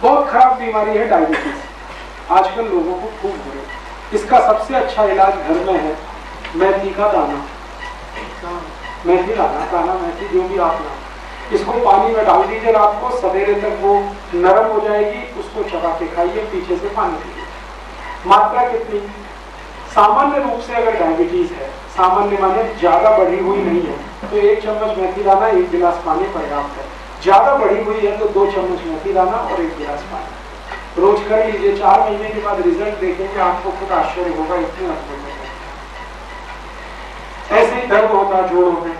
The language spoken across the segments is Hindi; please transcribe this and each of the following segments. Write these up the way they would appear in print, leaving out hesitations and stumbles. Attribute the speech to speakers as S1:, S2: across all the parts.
S1: बहुत खराब बीमारी है डायबिटीज, आजकल लोगों को खूब हो रही है। इसका सबसे अच्छा इलाज घर में है मेथी का दाना, मेथी दाना, दाना मेथी जो भी आप ना, इसको पानी में डाल दीजिए, रात को सवेरे तक वो नरम हो जाएगी, उसको चबा के खाइए, पीछे से पानी पीजिए। मात्रा कितनी? सामान्य रूप से अगर डायबिटीज है, सामान्य माने ज्यादा बढ़ी हुई नहीं है, तो 1 चम्मच मेथी दाना 1 गिलास पानी पर्याप्त है। ज्यादा बढ़ी हुई है तो 2 चम्मच मेथी दाना और 1 गिलास पानी रोज कर लीजिए। 4 महीने के बाद रिजल्ट देखेंगे, आपको खुद आश्चर्य होगा, इतने अद्भुत है। ऐसे ही दर्द होता जोड़ों में,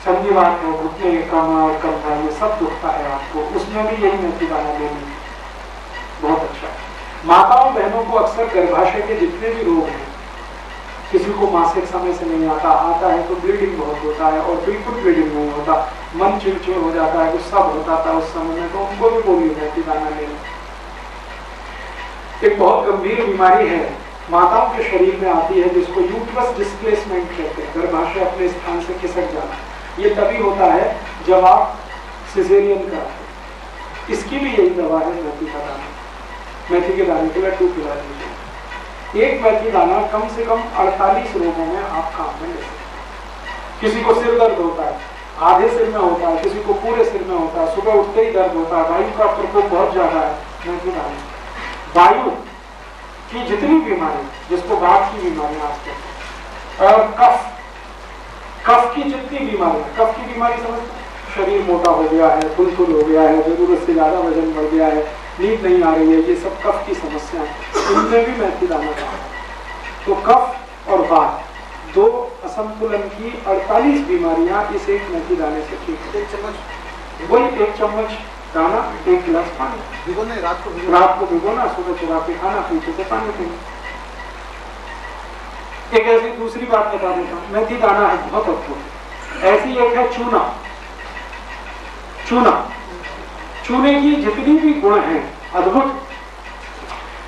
S1: संधिवात है, घुटने कमर कंधा में सब दुखता है आपको, उसमें भी यही मेथी दाना लेनी बहुत अच्छा है। माताओं बहनों को अक्सर गर्भाशय के जितने भी रोग हैं, किसी को मासिक समय से नहीं आता, आता है तो ब्लीडिंग बहुत होता है और बिल्कुल ब्लीडिंग नहीं होता, मन चिड़चिड़ हो जाता है, गुस्सा बहुत आता है उस समय में, तो उनको भी बोलिए मेथी दाना लेना। एक बहुत गंभीर बीमारी है, माताओं के शरीर में आती है, जिसको यूट्रस डिस्प्लेसमेंट कहते हैं, गर्भाशय अपने स्थान से खिसक जाना। ये तभी होता है जब आप सिजेरियन कराते हैं। इसकी भी यही दवा है मेथी का दाना। मेथी के दाने के लड्डू खिला दीजिए। एक मेथी दाना कम से कम 48 रोगों में आप काम में ले सकते। किसी को सिर दर्द होता है, आधे सिर में होता है, किसी को पूरे सिर में होता है, सुबह उठते ही दर्द होता है, वायु का प्रकोप बहुत ज्यादा है, मेथी दाना। वायु की जितनी बीमारी, जिसको वात की बीमारी आज कहते हैं, और कफ की जितनी बीमारी, कफ की बीमारी समझते, शरीर मोटा हो गया है, फुलफुल हो गया है, जरूरत से ज्यादा वजन बढ़ गया है, नींद नहीं आ रही है, ये सब कफ की समस्या है, इनमें भी मेथी दाना का। तो कफ और वात, 2 असंतुलन की 48 बीमारियां इस एक मेथी दाने से ठीक है।
S2: 1 चम्मच,
S1: वही 1 चम्मच दाना 1 गिलास पानी,
S2: भिगोना, रात को
S1: भिगोना, सुबह चुरा के खाना, पीछे से पानी पीना। एक ऐसी दूसरी बात बता देता हूँ, मेथी दाना है बहुत अद्भुत। ऐसी एक है चूना, चूना, चूने की जितनी भी गुण हैं अद्भुत।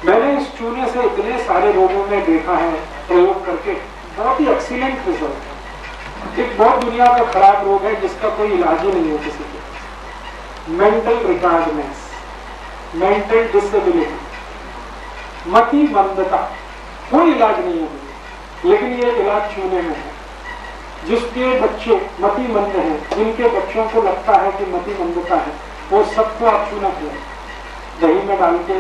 S1: मैंने इस चूने से इतने सारे रोगों में देखा है प्रयोग करके, बहुत ही एक्सीलेंट रिजल्ट। एक बहुत दुनिया का खराब रोग है जिसका कोई इलाज ही नहीं है किसी के, मेंटल रिटार्डनेस, मेंटल डिसेबिलिटी, मति मंदता, कोई इलाज नहीं है, लेकिन ये इलाज चूने में है। जिसके बच्चे मति मंद हैं, जिनके बच्चों को लगता है कि मति मंदता है, वो सबको आप चूना खिलाएं, दही में डाल के,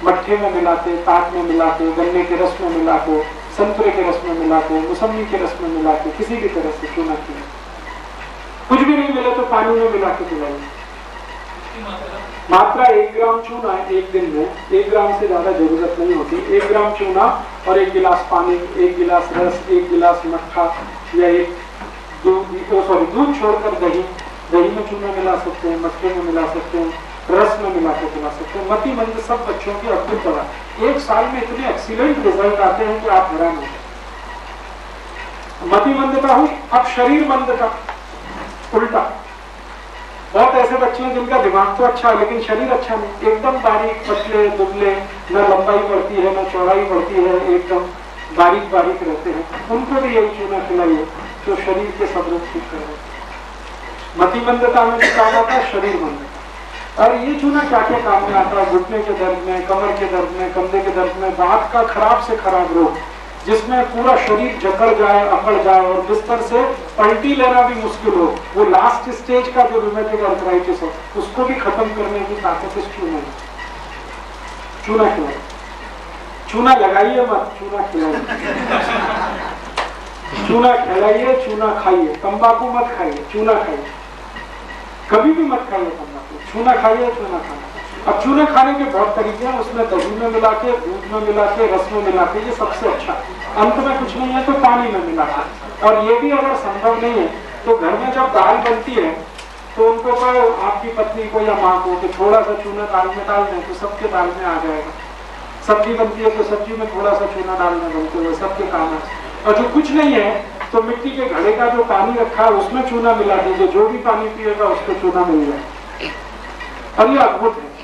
S1: मट्ठे में मिला के, ताक में मिला के, गन्ने के रस में मिला के, संतरे के रस में मिला के, मौसमी के रस में मिला के, किसी भी तरह से चूना खिलाएं। कुछ भी नहीं मिले तो पानी में मिला के पिलाइए। मात्रा 1 ग्राम चूना है 1 दिन में, 1 ग्राम से ज्यादा जरूरत नहीं होती। 1 ग्राम चूना और 1 गिलास पानी, 1 गिलास रस, 1 गिलास मट्ठा, या दूध छोड़कर दही, दही में चूना मिला सकते हैं, मट्ठे में मिला सकते हैं, रस में मिला के पिला सकते हैं। मति मंद सब बच्चों की अद्भुत दवा, 1 साल में इतने एक्सीलेंट रिजल्ट आते हैं कि आप हैरान हो। मति मंदता हुई, अब शरीर मंदता उल्टा। बहुत ऐसे बच्चे हैं जिनका दिमाग तो अच्छा है लेकिन शरीर अच्छा नहीं, एकदम बारीक पतले दुबले, न लंबाई बढ़ती है न चौड़ाई बढ़ती है, एकदम बारीक बारीक रहते हैं, उनको भी यही चूना खिलाइए तो शरीर के सब रोग ठीक करेगा। मति मंदता में भी काम आता है, शरीर मंदता। और ये चूना क्या क्या काम में आता है? घुटने के दर्द में, कमर के दर्द में, कंधे के दर्द में, बात का खराब से खराब रोग जिसमें पूरा शरीर जकड़ जाए, अकड़ जाए और बिस्तर से पलटी लेना भी मुश्किल हो, वो लास्ट स्टेज का जो रूमेटिक आर्थराइटिस हो, उसको भी खत्म करने की ताकत इस चूने में। चूना खिलाइए, चूना लगाइए मत, चूना खिलाइए। चूना खिलाइए, चूना खाइए, तंबाकू मत खाइए, चूना खाइए, कभी भी मत खाइए तंबाकू, चूना खाइए, चूना खाना। अब चूने खाने के बहुत तरीके हैं, उसमें दही में मिला के, दूध में मिला के, रस में मिला के, ये सबसे अच्छा। अंत में कुछ नहीं है तो पानी में मिला के। और ये भी अगर संभव नहीं है तो घर में जब दाल बनती है तो उनको कहो आपकी पत्नी को या माँ को कि थोड़ा सा चूना दाल में डाल दें तो सबके दाल में आ जाएगा। सब्जी बनती है तो सब्जी में थोड़ा सा चूना डालना बनते हुए सबके काम है। और जो कुछ नहीं है तो मिट्टी के घड़े का जो पानी रखा है उसमें चूना मिला दीजिए, जो भी पानी पिएगा उसको चूना मिल जाए। और ये अद्भुत है,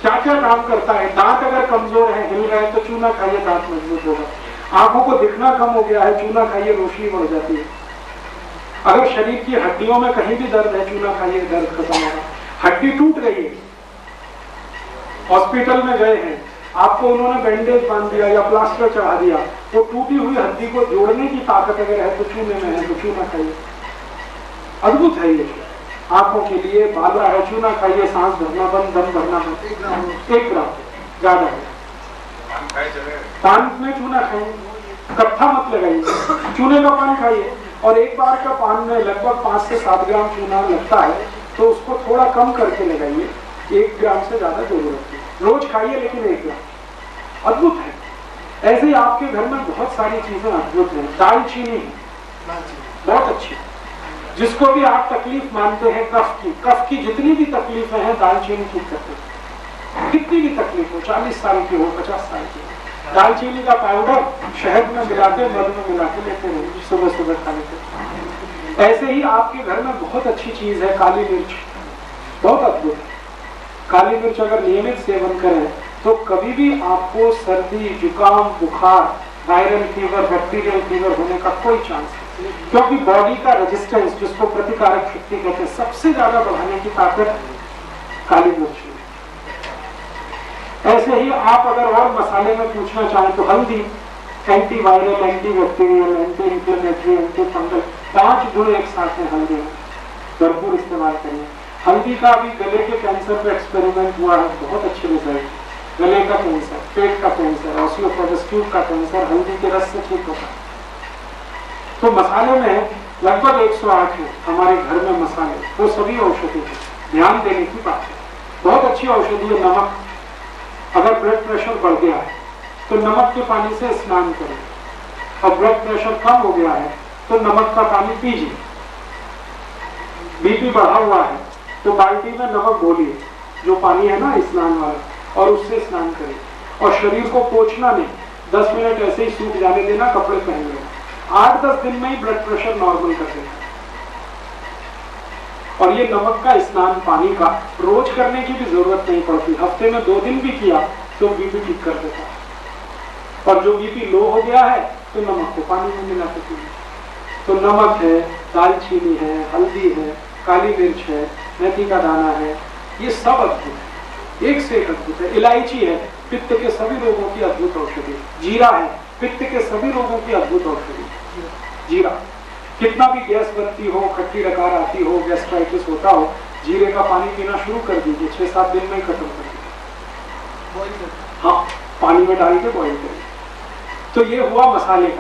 S1: क्या क्या काम करता है। दांत अगर कमजोर है, हिल रहे हैं तो चूना खाइए, दांत मजबूत होगा। आंखों को दिखना कम हो गया है, चूना खाइए, रोशनी बढ़ जाती है। अगर शरीर की हड्डियों में कहीं भी दर्द है, चूना खाइए, दर्द खत्म होगा। हड्डी टूट रही है, हॉस्पिटल में गए हैं, आपको उन्होंने बैंडेज बांध दिया या प्लास्टर चढ़ा दिया, वो टूटी हुई हड्डी को जोड़ने की ताकत अगर है तो चूने में है तो चूना खाइए, अद्भुत है ये। आंखों के लिए बाला है, चूना खाइए, सांस भरना बंद, दम भरना बंद। 1 ग्राम ज्यादा है। पान में चूना खाइए, कत्था मत लगाइए, चूने का पान खाइए। और एक बार का पान में लगभग 5 से 7 ग्राम चूना लगता है, तो उसको थोड़ा कम करके लगाइए, 1 ग्राम से ज्यादा जरूरत है। रोज खाइए लेकिन 1 ग्राम, अद्भुत है। ऐसे ही आपके घर में बहुत सारी चीजें अद्भुत हैं। दालचीनी बहुत अच्छी, जिसको भी आप तकलीफ मानते हैं कफ की जितनी भी तकलीफें हैं दालचीनी ठीक करते हैं। कितनी भी तकलीफ हो, 40 साल की हो, 50 साल की हो, दालचीनी का पाउडर शहद में मिला के, मध में मिला के लेते रहिए, सुबह सुबह खाने के। ऐसे ही आपके घर में बहुत अच्छी चीज है काली मिर्च, बहुत अद्भुत है। काली मिर्च अगर नियमित सेवन करें तो कभी भी आपको सर्दी, जुकाम, बुखार, वायरल फीवर, बैक्टीरियल फीवर होने का कोई चांस नहीं, क्योंकि बॉडी का रेजिस्टेंस, जिसको प्रतिकारक शक्ति कहते हैं, सबसे ज्यादा बढ़ाने की ताकत काली मिर्च में। ऐसे ही आप अगर और मसाले में पूछना चाहें तो हल्दी, anti viral, anti bacterial, anti inflammatory, anti fungal, 5 गुण एक साथ है हल्दी में, भरपूर इस्तेमाल करिए। हल्दी का भी गले के कैंसर पे एक्सपेरिमेंट हुआ है, बहुत अच्छे रिजल्ट। गले का कैंसर, पेट का कैंसर, ऑस्टियोपोरोसिस ट्यूब का कैंसर हल्दी के रस से ठीक होता है। तो मसाले में लगभग 108 है हमारे घर में मसाले, वो सभी औषधि है, ध्यान देने की बात है। बहुत अच्छी औषधि है नमक। अगर ब्लड प्रेशर बढ़ गया है तो नमक के पानी से स्नान करें, और ब्लड प्रेशर कम हो गया है तो नमक का पानी पीजिए। बीपी बढ़ा हुआ है तो बाल्टी में नमक घोलिए, जो पानी है ना स्नान वाला, और उससे स्नान करें। और शरीर को पोंछना नहीं, 10 मिनट ऐसे ही सूख जाने देना, कपड़े पहन लेना। 8-10 दिन में ही ब्लड प्रेशर नॉर्मल कर देना। और ये नमक का स्नान पानी का रोज करने की भी जरूरत नहीं पड़ती, हफ्ते में 2 दिन भी किया तो बीपी ठीक कर देता है। और जो बीपी लो हो गया है तो नमक को पानी में मिला के पीजिए। तो नमक है, दालचीनी है, हल्दी है, काली मिर्च है, मेथी का दाना है, ये सब अद्भुत है, एक से एक अद्भुत है। इलायची है, पित्त के सभी रोगों की अद्भुत औषधि। जीरा है, पित्त के सभी रोगों की अद्भुत औषधि। जीरा, कितना भी गैस बनती हो, खट्टी डकार आती हो, गैस्ट्राइटिस होता हो, जीरे का पानी पीना शुरू कर दीजिए, 6-7 दिन में ही खत्म कर दीजिए। हाँ, पानी में डाल के बॉइल करिए। तो ये हुआ मसाले का।